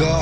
Kataga.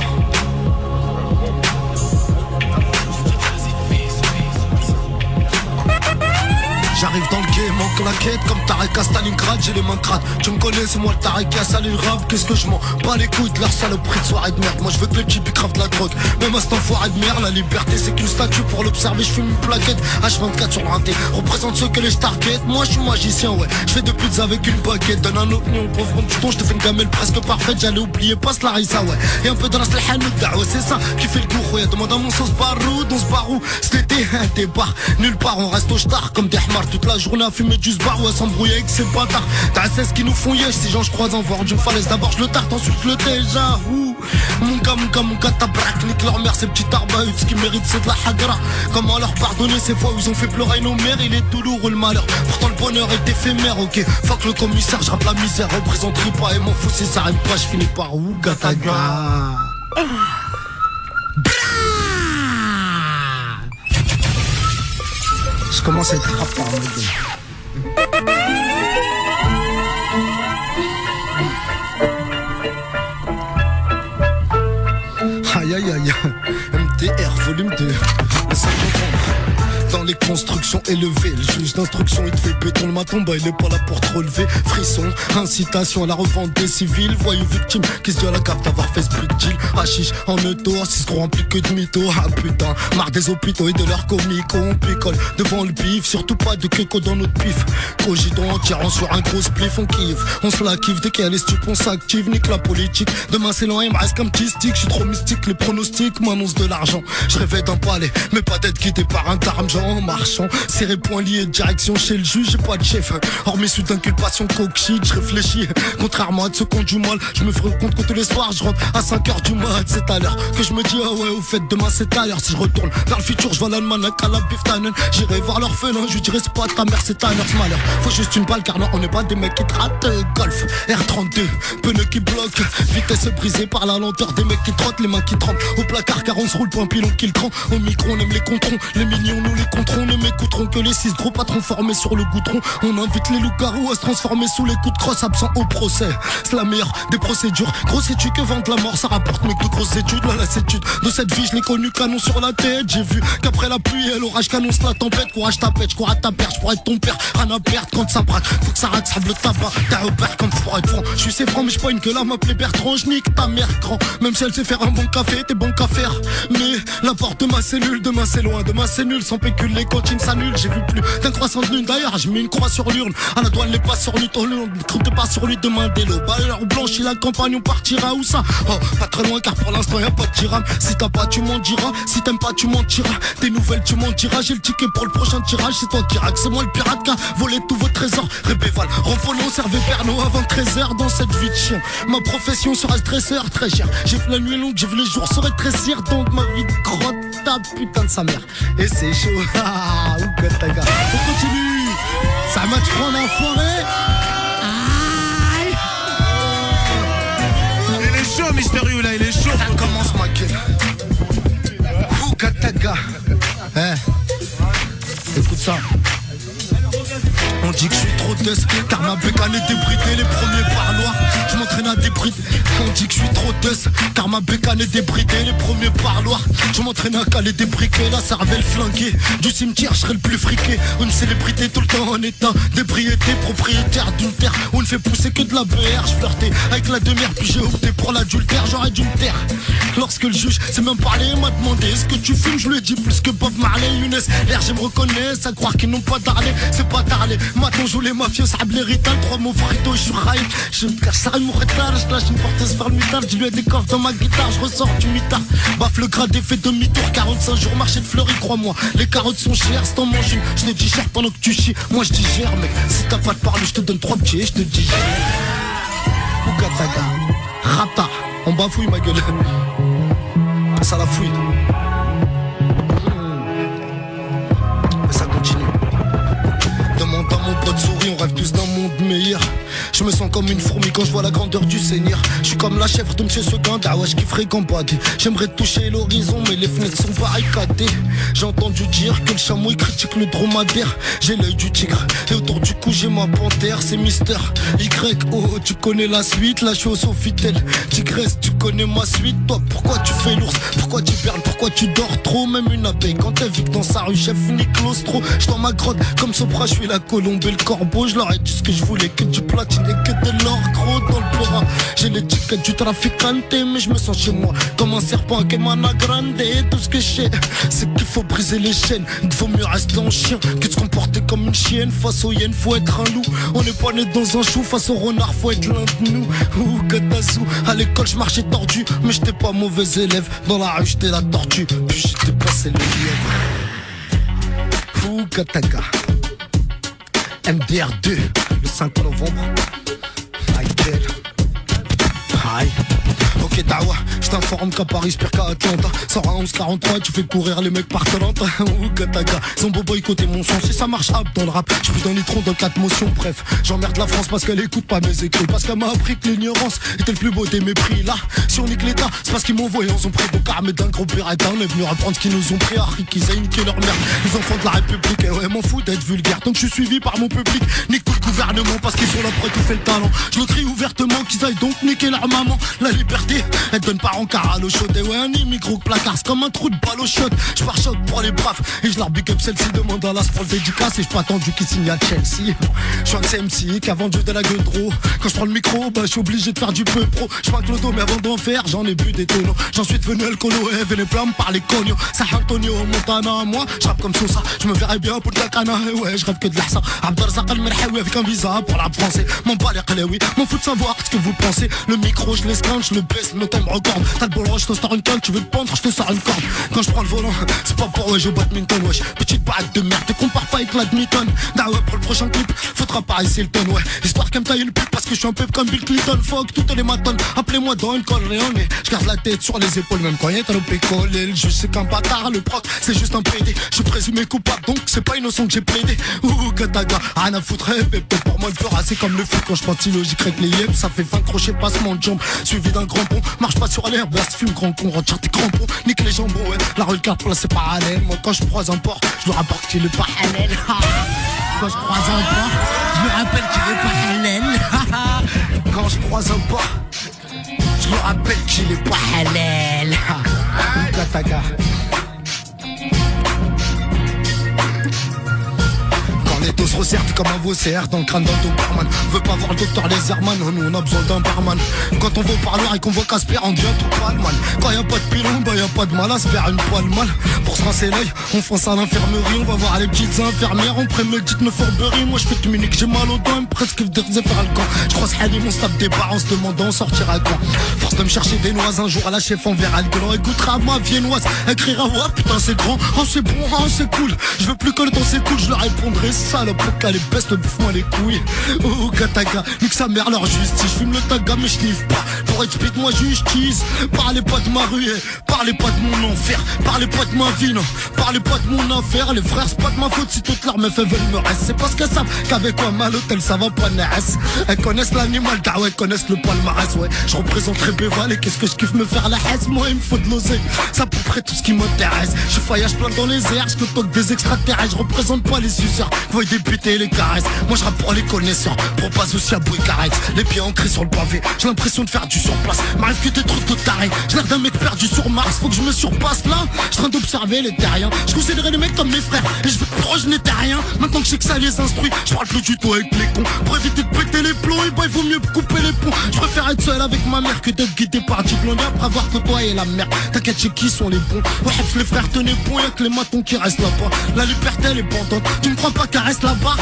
J'arrive dans le game en claquette comme Tarek à Stalingrad, j'ai les mains crades. Tu me connais, c'est moi le Tarek qui a salé le rap. Qu'est-ce que je m'en bats les couilles de leur saloperie de soirée de merde. Moi je veux que les petits bicravent de la drogue. Même à cet enfoiré de merde, la liberté c'est qu'une statue pour l'observer. Je fume une plaquette H24 sur le rinté. Représente ceux que les target. Moi je suis magicien, ouais. Je fais de pizza avec une baguette. Donne un autre nom, pauvre du ton, je te fais une gamelle presque parfaite. J'allais oublier, passe la rissa, ouais. Et un peu de ras le ouais, c'est ça qui fait le tour, ouais. Demande à mon sauce baroud, on se barou. C'était t'es bar, nulle part, on reste au star comme des hmars. Toute la journée à fumer du sbar ou à s'embrouiller avec ces bâtards. T'as 16 qui nous font yesh, ces gens je croise en voir d'une falaise. D'abord je le tarte, ensuite le déjà. Mon gars, ta braque, nique leur mère, ces petits tarbahuts. Ce qui mérite c'est de la hagra. Comment leur pardonner ces fois où ils ont fait pleurer nos mères. Il est tout lourd le malheur, pourtant le bonheur est éphémère. Ok, fuck le commissaire, je rappe la misère. Représenterai pas et m'en fous si ça rime pas. Je finis par Ougataga. Je commence à être rap par aïe aïe aïe, MDR volume 2, le 5 novembre. Dans les constructions élevées, le juge d'instruction il te fait béton le matin, bah il est pas là pour te relever. Frisson, incitation à la revente des civils. Voyou victime qui se dit à la cave d'avoir fait ce big deal. Hachiche en auto, si gros rempli que de mythos. Ah putain, marre des hôpitaux et de leurs comiques. On picole devant le bif, surtout pas de keko dans notre pif. Cogidon en tirant sur un gros spliff, on kiffe. On se la kiffe dès qu'il y a les stupes, on s'active, nique la politique. Demain c'est loin, il me reste qu'un petit stick. J'suis trop mystique, les pronostics m'annoncent de l'argent. Je rêvais d'un palais, mais pas d'être guidé par un tarmjan. En marchant, serré point lié, direction chez le juge, j'ai pas de chef. Hormis sous d'inculpation coke shit, je réfléchis. Contrairement à ceux qui ont du mal, je me ferai compte que tous les soirs je rentre à 5h du mat. C'est à l'heure que je me dis, ah ouais, au fait, demain c'est à l'heure. Si je retourne vers le futur, je vois l'almanach à la biftanen. J'irai voir l'orphelin, je lui dirai c'est pas ta mère, c'est ta mère, ce malheur. Faut juste une balle car non, on n'est pas des mecs qui te ratent. Golf, R32, pneus qui bloquent, vitesse brisée par la lenteur des mecs qui trottent, les mains qui tremblent. Au placard car on se roule pour un pilon qui le prend. Au micro, on aime les controns, les millions nous les controns. Ne m'écouteront que les 6 gros patrons formés sur le goudron. On invite les loups-garous à se transformer sous les coups de crosse, absents au procès. C'est la meilleure des procédures. Grosse étude que vente la mort, ça rapporte mec de grosses études. La lassitude de cette vie, je l'ai connue canon sur la tête. J'ai vu qu'après la pluie et l'orage qu'annonce la tempête. Courage ta pète, j'cours à ta perte, j'pourrais être ton père. Rien à perdre quand ça braque, faut que ça rate, sable le tabac. T'as repère comme pour être franc. J'suis c'est franc mais j'pois une que là m'appeler Bertrand. J'nique ta mère grand, même si elle sait faire un bon café, t'es bon qu'à faire. Mais la porte de ma cellule, demain c'est loin, demain c'est nul. Sans pécule les cantines s'annulent. J'ai vu plus d'un croissant de lune, d'ailleurs j'ai mis une croix sur l'urne. À la douane les pas sur lui, ton lune, ne compte pas sur lui demain dès l'aube. À l'heure où blanchit la campagne on partira où ça? Oh, pas très loin car pour l'instant y'a pas de tirame. Si t'as pas tu m'en diras, si t'aimes pas tu m'en tiras. Des nouvelles tu m'en diras, j'ai le ticket pour le prochain tirage. C'est toi qui raque, c'est moi le pirate qui a volé tous vos trésors. Rébéval, Rampollon, servez Pernod avant 13h dans cette vie de chien. Ma profession sera stresseur très cher. J'ai vu la nuit longue, j'ai vu les jours serait tressir. Donc ma vie de crotte, ta putain de sa mère. Et c'est chaud, ah, ou Kataga. On continue, ça match prend l'enfoiré. Aïe. Il est chaud, Mister You, là, il est chaud. Ça commence ma gueule. Ou Kataga. Écoute ça. On dit que je suis trop dust car ma bécane est débridée, les premiers parloirs. Je m'entraîne à débrider. On dit que je suis trop dust car ma bécane est débridée, les premiers parloirs. Je m'entraîne à caler des briquets, la cervelle flanquée. Du cimetière, je serai le plus friqué. Une célébrité tout le temps en état d'ébriété, propriétaire d'une terre où on ne fait pousser que de la BR. Je flirtais avec la demi-heure puis j'ai opté pour l'adultère. J'aurais dû me taire lorsque le juge s'est même parlé et m'a demandé est-ce que tu fumes. Je lui ai dit plus que Bob Marley, Younes. L'air je me reconnais, à croire qu'ils n'ont pas d'arlé, c'est pas d'arlé. Maintenant joue les mafieux, ça les rital, 3 mots frito, je suis raï. Je me cache, ça rime mon retard, je lâche une porteuse vers le mitard. Je lui ai des coffres dans ma guitare, je ressors du mitard. Baffe le gradé, fait demi-tour, 45 jours, marché de fleuris, crois-moi. Les carottes sont chères, c'est en manges une. Je te dis cher pendant que tu chies, moi je digère, mec. Si t'as pas de parler, je te donne 3 petits, je te dis. Ougataga, rata, on bafouille ma gueule. Ça la fouille. Mais ça continue. Demande à mon pote souris, on rêve tous d'un monde meilleur. Je me sens comme une fourmi quand je vois la grandeur du Seigneur. Je suis comme la chèvre de Monsieur Seguin, Dawash qui fréquente pas. J'aimerais toucher l'horizon mais les fenêtres sont barricadées. J'ai entendu dire que le chameau il critique le dromadaire. J'ai l'œil du tigre et autour du cou j'ai ma panthère. C'est Mister Y.O. Tu connais la suite, la chose au Sofitel. Tigresse tu connais ma suite. Toi pourquoi tu fais l'ours, pourquoi tu perles, pourquoi tu dors trop. Même une abeille quand elle vit que dans sa rue chef ni claustro. Je dans ma grotte comme Sopra, je suis la colombe et le corbeau. Je leur ai dit ce que je voulais, que du platine et que de l'or gros dans le pora. J'ai l'étiquette du traficante mais je me sens chez moi comme un serpent qui mana grande. Et tout ce que je sais c'est qu'il faut briser les chaînes, qu'il vaut mieux rester en chien que de se comporter comme une chienne. Face aux hyènes faut être un loup. On n'est pas né dans un chou. Face au renard faut être l'un de nous. Ouh Katasu. À l'école je marchais tordu mais j'étais pas mauvais élève. Dans la rue j'étais la tortue puis j'étais passé le lièvre. Ouh Kataka MDR2 le 5 novembre. Michael Hi. Ok Dawa, je t'informe qu'à Paris, j'espère qu'à Atlanta. Sors à 11h43, tu fais courir les mecs par Talenta. Ou Kataka, ils ont beau boycotter mon son. Si ça marche hop dans le rap, je suis dans les troncs dans 4 motions. Bref, j'emmerde la France parce qu'elle écoute pas mes écrits. Parce qu'elle m'a appris que l'ignorance était le plus beau des mépris. Là, si on nique l'état, c'est parce qu'ils m'ont envoyé. On ont pris beaucoup mais d'un gros pirate. On est venu apprendre ce qu'ils nous ont pris. Harry qu'ils aient niqué leur merde. Les enfants de la République, et ouais, m'en fous d'être vulgaire. Donc je suis suivi par mon public. Nique tout le gouvernement parce qu'ils sont là pour étouffer le talent. Je le crie ouvertement qu'ils aillent donc niquer leur maman. La liberté, elle donne pas rencard à l'eau chaude. Et ouais, un micro placard, c'est comme un trou de balle au shot. Je pars shot pour les braves et je leur big up celle-ci. Demande à l'as pour le dédicace et je pas attendu qu'il signe à Chelsea. Je suis un CMC qui a vendu de la gueule trop. Quand je prends le micro, bah je suis obligé de faire du peu pro. Je prends Clodo mais avant d'en faire, j'en ai bu des tonneaux. J'en suis devenu le colo et les flammes par les cognos. San Antonio, Montana, moi, je rappe comme Sosa. Je me verrais bien pour le Takana. Et ouais, je rêve que de l'Ahsa. Abdelrazak al-Merhaoui avec un visa pour la français. M'en bats les Qalaoui, m'en fous de savoir ce que vous pensez. Le micro, je l'escante, je le baisse, no time record. T'as le bol rush, je te sors une canne, tu veux te pendre, je te sors une corde. Quand je prends le volant, c'est pas pour wesh au badminton, wesh. Petite barrette de merde, te compare pas avec l'adminton. Nah ouais, pour le prochain clip, faudra pas essayer le ton, ouais. Histoire qu'elle me taille le pute parce que je suis un peu comme Bill Clinton. Fuck toutes les matons, appelez-moi Don Corleone. Je garde la tête sur les épaules, même quand y'a un pécolé. Le juge c'est qu'un bâtard, le proc c'est juste un PD. Je suis présumé coupable, donc c'est pas innocent que j'ai plaidé. Ouh, Kataga, rien à foutre, peut-être pour moi le peur, c'est comme le foot quand je pense logique avec les yeux. Ça fait 20 crochets, passement de jambes, suivi d'un grand pont. Marche pas sur l'air, blast, fume, grand con, retire tes crampons, nique les jambons, ouais. La rue carte placée parallèle. Moi quand je croise un port, je lui rapporte qu'il est parallèle. Quand je croise un port, je lui rappelle qu'il est parallèle. Quand je croise un port, je lui rappelle qu'il est parallèle. Kataga. Les dos se resserrent comme un vaussaire dans le crâne d'un Doberman. Veut pas voir le docteur Laserman, nous on a besoin d'un barman. Quand on va au parloir et qu'on voit Casper, on devient tout pâle man. Quand y'a pas de pilon, bah y'a pas de mal à se faire une poêle mal. Pour se rincer l'œil, on fonce à l'infirmerie. On va voir les petites infirmières, on prémédite nos fourberies. Moi je fais du Munich, j'ai mal au doigt, me presque de faire le camp. Je croise Halim, on se tape des barres en se demandant on sortira quand. Force de me chercher des noises, un jour à la chef on verra le gueulant. Écoutera ma viennoise, elle criera ouais putain c'est grand, oh c'est bon, oh c'est cool. Je veux plus que le temps c'est cool, je leur répondrai salope, qu'elle est best, bouffe-moi les couilles. Oh Kataga, nique sa mère leur justice. Je fume le taga mais je n'iffe pas. Pour être speed moi justice. Parlez pas de ma rue, parlez pas de mon enfer. Parlez pas de ma vie, non. Parlez pas de mon affaire. Les frères c'est pas de ma faute si toutes leurs meufs veulent me rester. C'est parce qu'elles savent qu'avec moi mal hôtel ça va pas naître. Elles connaissent l'animal, ouais, elles connaissent le palmarès, ouais. Je représenterai Béval et qu'est-ce que je kiffe me faire la haisse. Moi il me faut de l'oseille, c'est à peu près tout ce qui m'intéresse. Je voyage plein dans les airs, je te toque des extraterrestres. Je représente pas les suceurs, voyez des péter les caresses. Moi je rappe pour les connaisseurs, pour pas aussi à bouille carrex. Les pieds ancrés sur le pavé, j'ai l'impression de faire du surplace. M'arrive que des trucs de taré, j'ai l'air d'un mec perdu sur Mars. Faut que je me surpasse là, je suis en train d'observer les terriens. Je considérais les mecs comme mes frères, et je veux plus je n'étais rien. Maintenant que je sais que ça les instruit, je parle plus du tout avec les cons. Pour éviter de péter les plombs, et bah il vaut mieux couper les ponts. Je préfère être seul avec ma mère que d'être guidé par du blond. Après avoir côtoyé la merde, t'inquiète chez qui sont les bons. Ouais les frères tenez bon, y'a que les matons qui restent là-bas. La liberté elle est bandante, tu me crois pas qu'elle reste là-bas.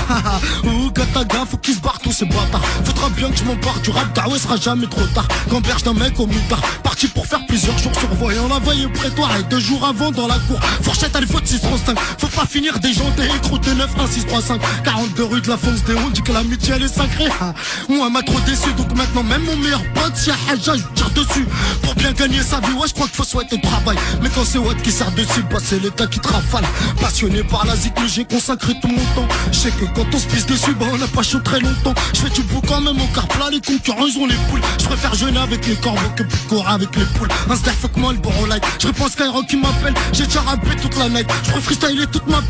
Ouh Kataga, faut qu'ils se barrent tous ces bâtards. Faudra bien que je m'en barre du rap, ouais sera jamais trop tard. Gamberge d'un mec au mitard, parti parti pour faire plusieurs jours sur voyant la veille au prétoire. Et 2 jours avant dans la cour, fourchette à faute 635. Faut pas finir déjanté, croûté 9, 1, 6, 3, 5 42 rue de la Fonce des Hondes, dit que l'amitié elle est sacrée. Moi m'a trop déçu, donc maintenant même mon meilleur pote, si y'a Haja, je tire dessus. Pour bien gagner sa vie, ouais je crois qu'il faut souhaiter le travail. Mais quand c'est Watt qui sert dessus, bah c'est l'état qui te rafale. Passionné par la zik, j'ai consacré tout mon temps. Je sais que quand on se pisse dessus, bah on n'a pas chaud très longtemps. Je fais du beau quand même au car plat, les concurrents ils ont les poules. Je préfère jeûner avec les corbeaux que courir avec les poules. Un star fuck moi le boro light. Je réponds à Skyrock qui m'appelle, j'ai déjà rappé toute la night. Je pourrais freestyler toute ma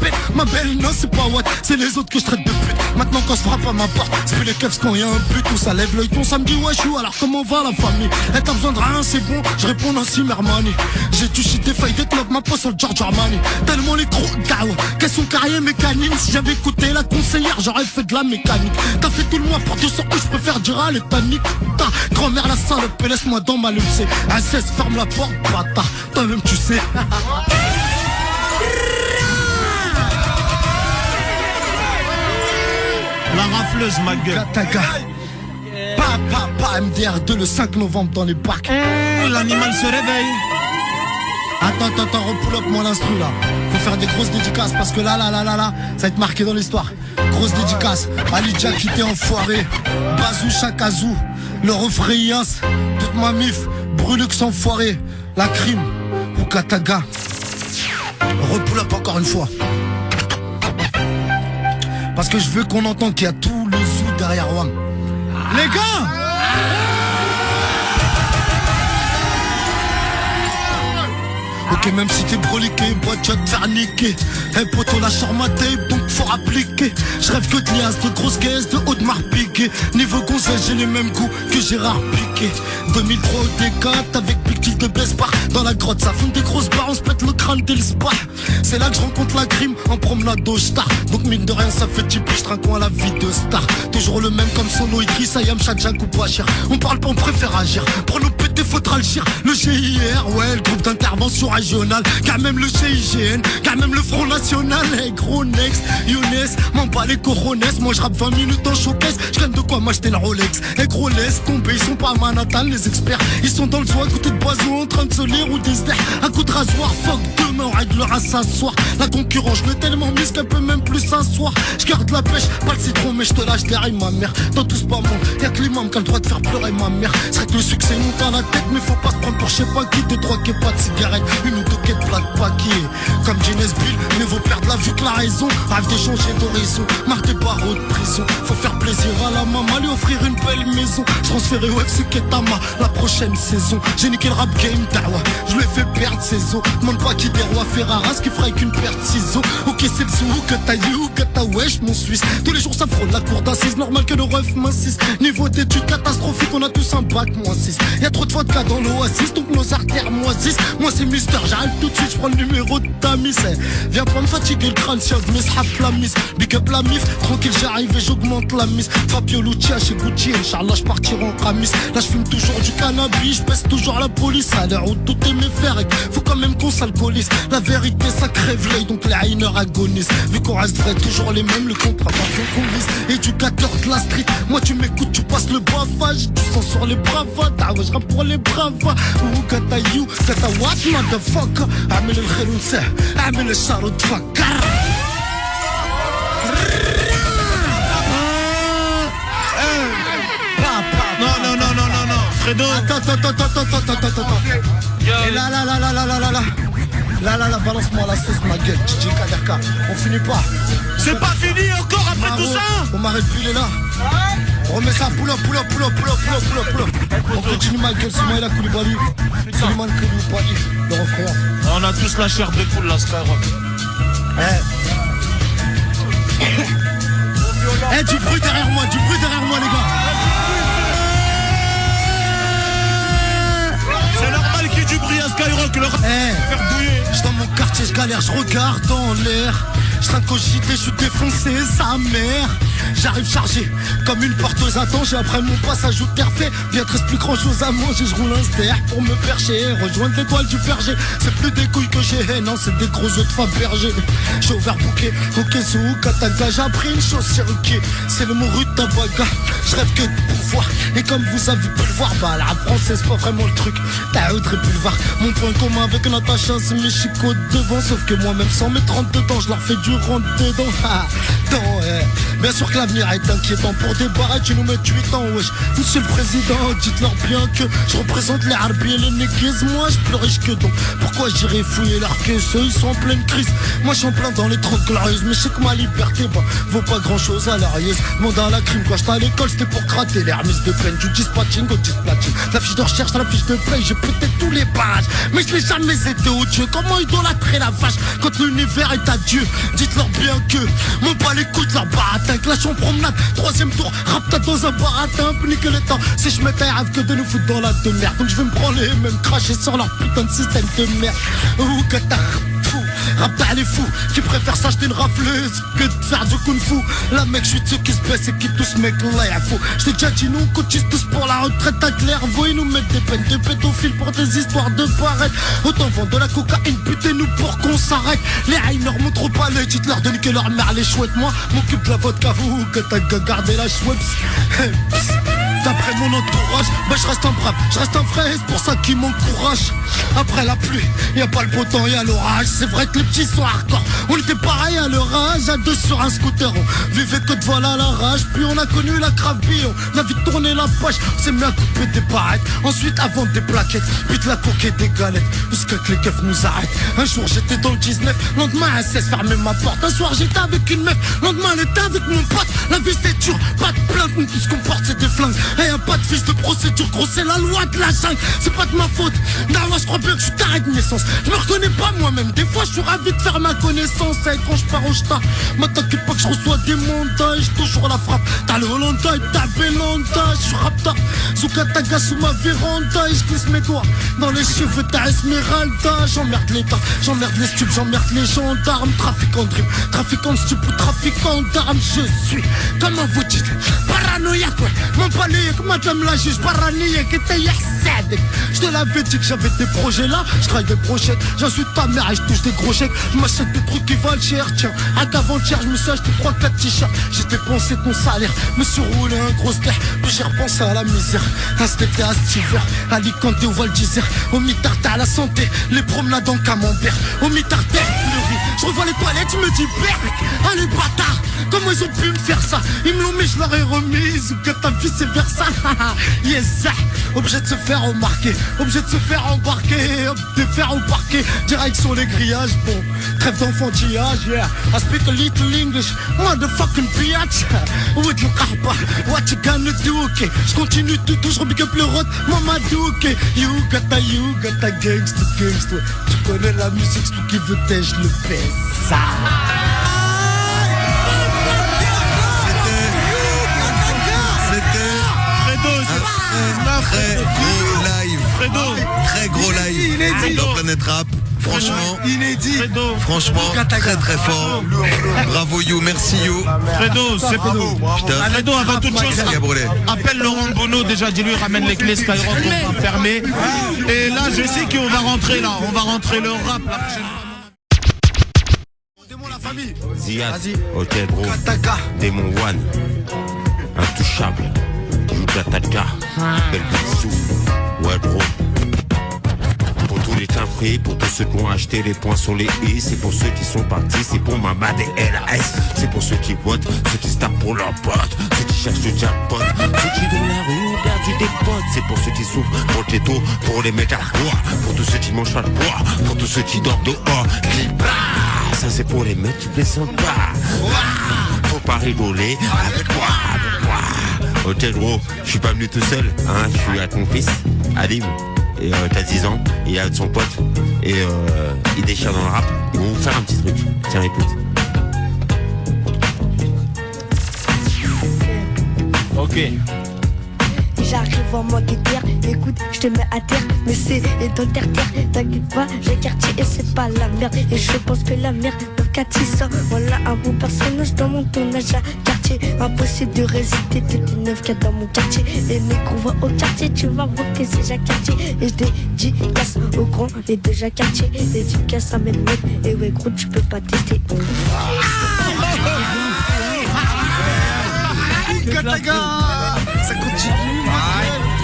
belle, non c'est pas Watt, c'est les autres que je traite de pute. Maintenant quand se frappe à ma porte, c'est plus les keufs quand y'a un but où ça lève l'œil ton samedi ouais chou. Alors comment va la famille? Eh t'as besoin de rien c'est bon, je réponds Nancy Mermani. J'ai touché des feuilles de club, ma peau sur le George Armani. Tellement les trop gawa, qu'elles sont carrière mécanique. Si j'avais écouté la conseillère, j'aurais fait de la mécanique. T'as fait tout le mois pour 200 euros, je préfère dire à les paniques. Ta grand-mère la salope, laisse-moi dans ma luxe. A16 ferme la porte, bâtard, toi-même tu sais. La rafleuse ma gueule. Kataga. Pa MDR2 le 5 novembre dans les parcs. L'animal se réveille. Attends, repull up moi l'instru là. Faut faire des grosses dédicaces parce que là, ça va être marqué dans l'histoire. Grosse dédicace, Ali Dia qui t'est enfoiré. Bazou Chakazou, le refrain Yas, toute ma mif, Brulux enfoiré, la crime, ou Kataga. Repull up encore une fois. Parce que je veux qu'on entende qu'il y a tout le zoo derrière WAM. Les gars! Ok même si t'es broliqué, boîte tu vas te faire niquer. Eh poto la charmaté, donc faut appliquer. Je rêve que de liasses, de grosses caisses, de haut de marque piqué. Niveau conseil j'ai les mêmes goûts que Gérard Piqué. 2003 au D4 avec Pictil de Besbar. Dans la grotte ça fume des grosses barres, on se pète le crâne dès le spa. C'est là que je rencontre la crime en promenade au star. Donc mine de rien ça fait type je trinque à la vie de star. Toujours le même comme Solo Idriss, Ayam Chadjak ou Bachir. On parle pas, on préfère agir. Pour nous péter faudra le chire. Le GIR, ouais le groupe d'intervention régionale. Car même le GIGN, car même le Front National. Hey gros next, Younes, m'en bats les corones. Moi je rappe 20 minutes en showcase. Je gagne de quoi m'acheter le Rolex. Hey gros laisse tomber, ils sont pas à Manhattan les experts. Ils sont dans le zoo à côté de Boiseau en train de se lire ou des stères. À coup de rasoir, fuck demain on réglera s'asseoir. La concurrence je l'ai tellement mise qu'elle peut même plus s'asseoir. Je garde la pêche, pas le citron mais je te lâche derrière ma mère. Dans tout ce bas monde, y'a que l'imam qui a le droit de faire pleurer ma mère. C'est vrai que le succès monte à la tête mais faut pas se prendre pour je sais pas qui. 2-3 qui pas de cigarette, une ou deux quêtes plat de paquet. Comme Guinness Bill, mais vaut perdre la vue que la raison. Rêve de changer d'horizon, marque des barreaux de prison. Faut faire plaisir à la maman, lui offrir une belle maison. Transférer au FC Ketama la prochaine saison. J'ai niqué le rap game d'Awa, je lui ai fait perdre ses os. Demande pas qui des rois Ferrara, ce qui fera qu'une paire de ciseaux. Ok c'est le zoo, que t'as you, que t'as wesh mon Suisse. Tous les jours ça frôle la cour d'assises, normal que le ref m'insiste. Niveau d'études catastrophique, on a tous un bac -6. Y'a trop de vodka dans l'oasis, donc nos artères moisissent. Moi c'est Mister, j'arrive tout de suite, j'prends le numéro de ta miss. Viens pas me fatiguer le crâne, si de mishap la miss. Big up la mif, tranquille j'arrive et j'augmente la miss. Fabio Lucia chez Gucci, Inch'Allah j'partirai en camis. Là j'fume toujours du cannabis, j'baisse toujours la police. À l'heure où tout est méfère, faut quand même qu'on s'alcoolise. La vérité ça crève l'œil, donc les haineurs agonisent. Vu qu'on reste vrai, toujours les mêmes, le contrat pas qu'on vise. Éducateur de la street, moi tu m'écoutes, tu passes le bavage. Tu sens sur les bravas, ah ouais j'rappe pour les bravas. Ou gata you, gata what motherfucker. اعمل الخير ونساه اعمل الشر وتفكر. Non, Fredo. Attends. Et là, balance-moi la sauce, ma gueule, DJ Kaderka. On finit pas. C'est pas fini encore après tout ça. On m'arrête plus, il est là. On remet ça, pull up. On continue, ma gueule, c'est moi et la Koulibaly. Suleiman Koulibaly, le refrain. On a tous la chair de poule, la Skyrock. Du bruit derrière moi, les gars. C'est normal qu'il y ait du bruit à Skyrock, le rap faire bouiller. J'suis dans mon quartier, j'galère, j'regarde en l'air. J't'inque au JT, j'suis défoncé, sa mère. J'arrive chargé comme une porteuse à temps. J'ai après mon passage au terre fait. Bien reste plus grand chose à manger. Je roule un ster pour me percher. Rejoindre l'étoile du berger. C'est plus des couilles que j'ai, non c'est des gros œufs de femme berger. J'ai ouvert bouquet, ok sous Katanga. J'ai appris une chose Cherokee, c'est le mot rude tabaga. Je rêve que de pouvoir. Et comme vous avez pu le voir, bah la française c'est pas vraiment le truc. T'as autre boulevard. Mon point commun avec Natacha c'est mes chicots devant. Sauf que moi même sans mes 32 ans je leur fais du rentre dedans. Bien sûr que l'avenir est inquiétant. Pour des barrettes tu nous mets 8 ans wesh. Monsieur le président dites-leur bien que je représente les harpies et les néguises. Moi je plus riche que donc. Pourquoi j'irai fouiller leur caisse? Eux ils sont en pleine crise. Moi je suis en plein dans les 30 glorieuses. Mais je sais que ma liberté bah, vaut pas grand chose à l'arrieuse. Demande à la crime quand j'étais à l'école c'était pour gratter les remises de peine. Du dispatching au dispatching. La fiche de recherche à la fiche de paye. J'ai peut-être tous les pages mais je n'ai jamais été au Dieu. Comment idolâtrer la vache quand l'univers est à Dieu? Dites-leur bien que mon pas les couilles de leur baratin. Clash en promenade, 3ème tour. Rapta dans un baratin. Plus que le temps. Si je m'étais rêve que de nous foutre dans la de merde. Donc je vais me prendre les mêmes cracher sur leur putain de système de merde. Ouh Qatar fou. Rapta les fous qui préfèrent s'acheter une rafleuse que de faire du kung fu. La mec je suis de ceux qui se baissent et qui tous mec là fou. Je t'ai déjà dit nous cotise tous pour la retraite à Clairvaux. Ils nous mettent des peines de pédophiles pour des histoires de pareil. Autant vendre de la cocaïne, butez-nous pour qu'on s'arrête. Les hainers montrent pas les dites-leur de niquer leur mère les chouettes. Moi m'occupe de la vodka, vous que t'as gardé la chouette. D'après mon entourage, bah je reste un brave, je reste un frère, c'est pour ça qu'ils m'encouragent. Après la pluie, y a pas le beau temps, y a l'orage. C'est vrai que les petits sont hardcore. On était pareil à leur âge, à deux sur un scooter. On vivait que de voilà la rage. Puis on a connu la cravie, on a vite tourné la page. On s'est mis à couper des barrettes, ensuite à vendre des plaquettes. Puis de la coque et des galettes, jusqu'à que les keufs nous arrêtent. Un jour j'étais dans le 19, lendemain à 16 fermer ma porte. Un soir j'étais avec une meuf, lendemain elle était avec mon pote. La vie c'est dur, pas de plainte, tout ce qu'on porte c'est des flingues. Et y'a pas de fils de procédure, gros c'est la loi de la jungle. C'est pas de ma faute, non moi je crois bien que je suis taré de naissance. Je me reconnais pas moi-même, des fois je suis ravi de faire ma connaissance. Et quand je pars au ch'ta, m'attaque pas que je reçois des mandats. Et j'ai toujours la frappe, t'as le Hollanda et t'as Belanda. Je suis rapta, Zukataga sous ma véranda. Et je glisse mes doigts dans les cheveux t'as Esmeralda. J'emmerde l'état, j'emmerde les stupes, j'emmerde les gendarmes. Trafiquant de drip, trafiquant de stupes ou trafiquant d'armes. Je suis, comment vous dites, paranoïaque ouais. Mon palais madame la juge paranoïaque était yassad. Je te l'avais dit que j'avais des projets là. Je travaille des brochettes, j'insulte ta mère et je touche des gros chèques. Je m'achète des trucs qui valent cher. Tiens, à qu'avant-hier je me suis acheté 3-4 t-shirts. J'ai dépensé ton salaire, me suis roulé un gros ster. Puis j'ai repensé à la misère. À cet été, à cet hiver, à Alicante au Val d'Isère. Au mitard à la santé, les promenades en camembert. Au mitard pleurer, je revois les toilettes, je me dis berk. Ah les bâtards, comment ils ont pu me faire ça? Ils me l'ont mis, je leur ai remise. Ou que ta fille c'est vers ça. Yes ça. Obligé de se faire remarquer, obligé de se faire embarquer, de faire au parquet, direction les grillages, bon, trêve d'enfantillage, yeah. I speak a little English, motherfucking bitch. With your carpa, what you gonna do, ok? Je continue tout, je repique up le rot, Mamadou, ok? You got a gangsta. Tu connais la musique, c'est tout qui veut t'aider, je le pèse, ça. Très gros live dans Planète Rap. Franchement, inédit. Franchement, très très fort. Bravo You, merci You. Fredo, c'est Fredo. Fredo, avant toute chose, appelle Laurent Bono, déjà dis-lui ramène les clés Skyrock, on va fermer. Et là, je sais qu'on va rentrer là, on va rentrer le rap la prochaine fois. Ziad, ok gros, Démon One, intouchable, Yugataka, belle bisou, ouais gros. Pour tous les cafés, pour tous ceux qui ont acheté les points sur les i, c'est pour ceux qui sont partis, c'est pour Mama des LAS, c'est pour ceux qui votent, ceux qui se tapent pour leurs potes, ceux qui cherchent le jackpot, ceux qui dans la rue ont perdu des potes, c'est pour ceux qui souffrent pour le ghetto, pour les mettre à bois, pour tous ceux qui mangent pas de bois, pour tous ceux qui dorment dehors, ça c'est pour les mecs qui plaisent sympa. Faut pas rigoler avec moi, Ok gros, je suis pas venu tout seul, hein, je suis avec mon fils, Alim, et t'as 10 ans, il est avec son pote, et il déchire dans le rap, ils vont vous faire un petit truc, tiens écoute. Ok. J'arrive en moi guétaire, écoute, je te mets à terre, mais c'est dans le terre-terre, t'inquiète pas, j'ai quartier et c'est pas la merde, et je pense que la merde, 4-6 ans, voilà un beau personnage dans mon tournage à quartier. quartier. Impossible de résister, t'es 9 dans mon quartier. Et mes qu'on voit au quartier, tu vas voir que c'est Jacques Cartier. Et je dédicace au grand et de Jacques Cartier. Dédicace à mes mecs, et ouais gros tu peux pas tester. Kataga, ça continue.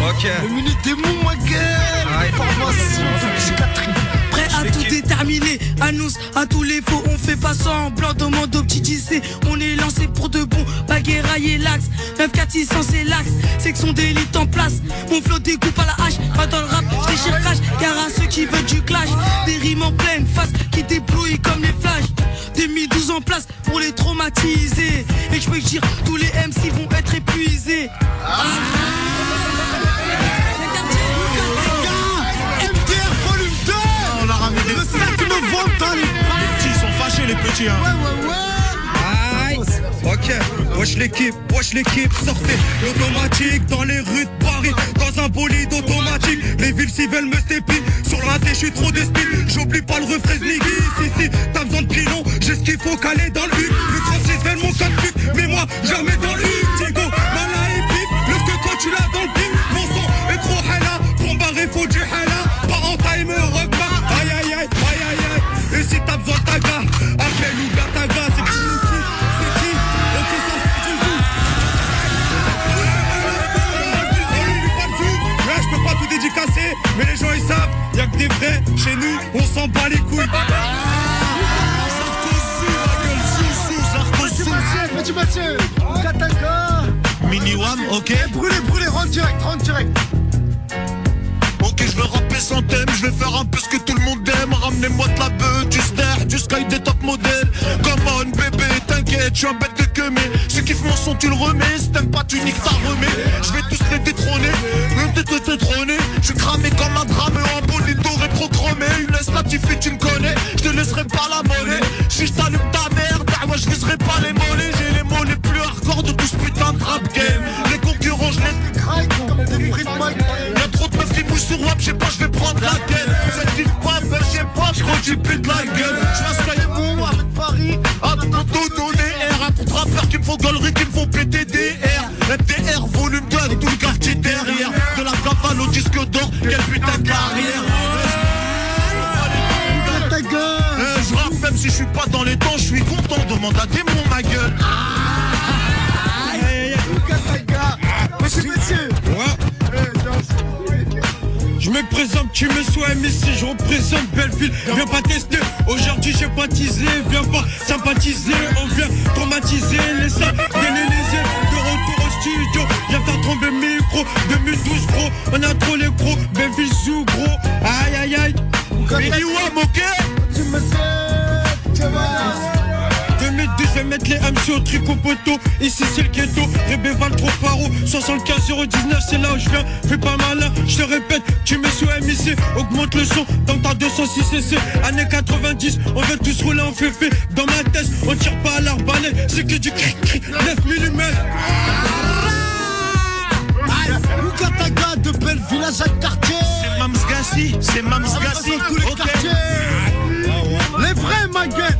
Ok. Le minute démon, ma gueule. Formation, psychiatrie. Prêt à tout déterminer, annonce à tous les faux, on fait pas semblant, demande au petit JC, on est lancé pour de bon, baguette raillé l'axe, 94600 c'est l'axe, section d'élite en place, mon flow découpe à la hache, pas dans le rap, je déchire crash, car à ceux qui veulent du clash, des rimes en pleine face, qui déploient comme les flashs, 2012 en place pour les traumatiser, et je peux dire, tous les MC vont être épuisés. Le 5 novembre dans les petits, ils sont fâchés les petits hein. Aïe. Ok, wesh l'équipe, sortez l'automatique dans les rues de Paris, dans un bolide automatique, les villes s'y veulent me stépine, sur la je suis trop d'esprit, j'oublie pas le refrain Niggy, si, t'as besoin de pilon, j'ai ce qu'il faut caler dans le but, le 36 veulent mon code pute, mais moi jamais dans le but, Diego, Mala et Pif, le que quand tu l'as dans le pif, mon son est trop hala, pour barrer faut du hala, pas en time repas. Aïe aïe aïe, aïe aïe aïe. Et si t'as besoin de ta gars, appelle ou gars ta gars. C'est qui ok, ça c'est du tout. Ouais, je peux pas tout dédicacer, mais les gens ils savent, y'a que des vrais, chez nous, on s'en bat les couilles. Sarkozy, Petit Mathieu, Kataga. Mini-Wam, ok. Brûlez, rentre direct. Ok, je vais rapper sans thème, je vais faire un peu ce que tout le monde aime. Ramenez-moi de la beuh, du ster, du sky, des top modèles. Come on bébé, t'inquiète, je suis un bête de queue. Mais ceux qui font mon son, tu le remets. Si t'aimes pas, tu niques ta remets. Je vais tous les détrôner, je suis cramé comme un drame en bolito rétro-chromé. Une laisse là, tu fais, tu me connais. Je te laisserai pas la monnaie. Si je t'allume ta merde, moi je viserai pas les mollets. J'ai les mots les plus hardcore de tout ce putain de rap game. Les concurrents, je les y'a trop de meufs qui mouillent sur WAP, j'sais pas, j'vais prendre la gueule. Ça dit pas, ben j'sais pas, j'crois que tu putes la gueule. J'vais skyler mon avec Paris, avec mon dodo DR. Un tout rappeur qui me font gaulerie, qui me font péter DR. MDR volume 2 avec tout le quartier derrière. De la cavale au disque d'or, quel putain de carrière. J'rappe même si j'suis pas dans les temps, j'suis content, demande à Démon ma gueule. Monsieur. Je me présente, tu me sois ici, je représente Belleville. Viens pas tester, aujourd'hui j'ai baptisé. Viens pas sympathiser, on vient traumatiser les salles, gagner les ailes. De retour au studio, viens faire tomber le micro. 2012 gros, on a trop les gros. Belleville sous gros, aïe aïe aïe. Mini-Wam, ok. Tu me sais, tu vas. 2012, je vais mettre les MC au tricot poteau. Ici c'est le ghetto, Rébé Val trop paro. 75 019, c'est là où je viens. Fais pas malin, je te répète, tu me suis MIC. Augmente le son dans ta 206 cc. Années 90, on veut tous rouler en féfé. Dans ma tête, on tire pas à l'arbalète. C'est que du cri, 9 mm. Kataga de Belleville à Jacques Cartier. C'est Mams Gassi, Tous les ok. quartiers. Les vrais, ma gueule.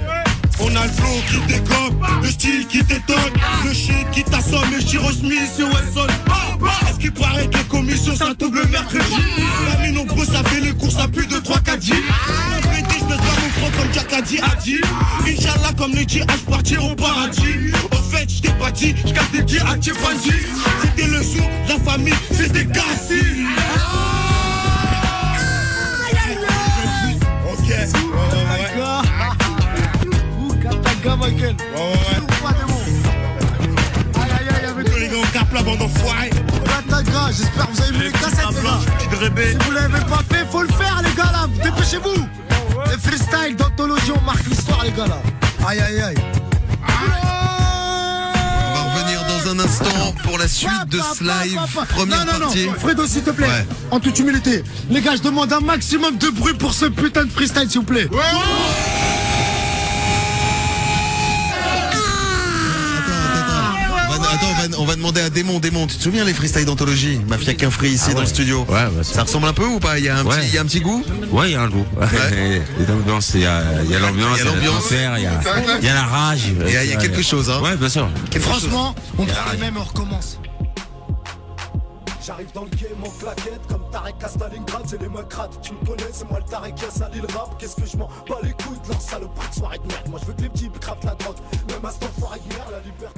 On a le flow qui dégomme, le style qui t'étonne, le shit qui t'assomme, le Giro Smith et Wesson. Est-ce qu'il paraît que les commissions ça tombe le mercredi? L'ami nombreux ça fait les courses à plus de 3-4 J. Mon PD je me dois mon front comme Jakadi a dit. Inch'Allah comme les J, je partir au paradis. Au fait je t'ai pas dit, je casse des J à Tiffany. C'était le sou, la famille, c'était Gassi. Ok, Ma gueule. Aïe, avec les gars, on capte la bande enfoirée. Kataga, j'espère que vous avez vu les cassettes, les gars. Si vous l'avez pas fait, faut le faire, les gars, là. Dépêchez-vous. Les freestyle d'anthologie, on marque l'histoire, les gars, là. Aïe. On va revenir dans un instant pour la suite de ce live. Première partie. Non, Fredo, s'il te plaît, Ouais. en toute humilité, les gars, je demande un maximum de bruit pour ce putain de freestyle, s'il vous plaît. Attends, on va on va demander à Démon. Démon, tu te souviens les freestyles d'anthologie Mafia qu'un free ici dans le studio. Ouais, bah, ça ressemble un peu ou pas? Il y a un petit goût. Ouais, il y a un goût. L'ambiance, il y a l'ambiance, il y a l'atmosphère, il y a la rage. Il y a quelque chose, hein. Ouais, bien sûr. Et franchement, on prend les mêmes et on recommence. J'arrive dans le game en claquette comme Tarek à Stalingrad, j'ai les mains crades, tu me connais, c'est moi le Tarek qui a sali le rap. Qu'est-ce que je m'en bats les couilles de leur saloperie de soirée de merde. Moi je veux que les petits gravent la drogue, même à ce temps foiré de merde, la liberté.